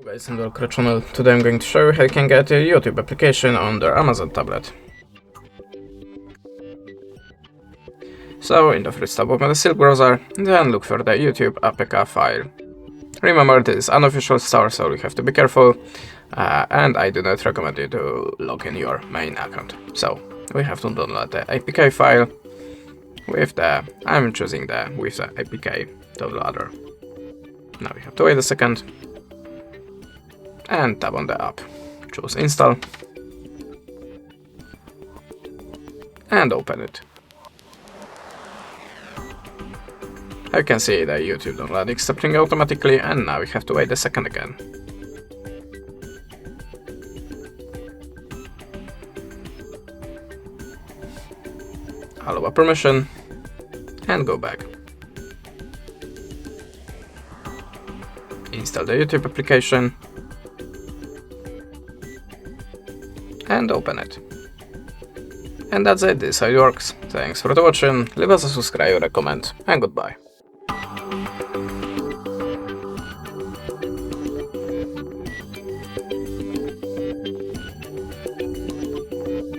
Hello guys, and welcome to the channel. Today I'm going to show you how you can get a YouTube application on the Amazon tablet. So in the first tab open the Silk browser, then look for the YouTube APK file. Remember, this is unofficial store, so you have to be careful, and I do not recommend you to log in your main account. So we have to download the APK file with the, I'm choosing the with the APK downloader. Now we have to wait a second and tap on the app. Choose install and open it. You can see the YouTube download accepting automatically, and now we have to wait a second again. Allow a permission and go back. Install the YouTube application and open it. And that's it, this is how it works. Thanks for watching, leave us a subscribe or a comment, and goodbye.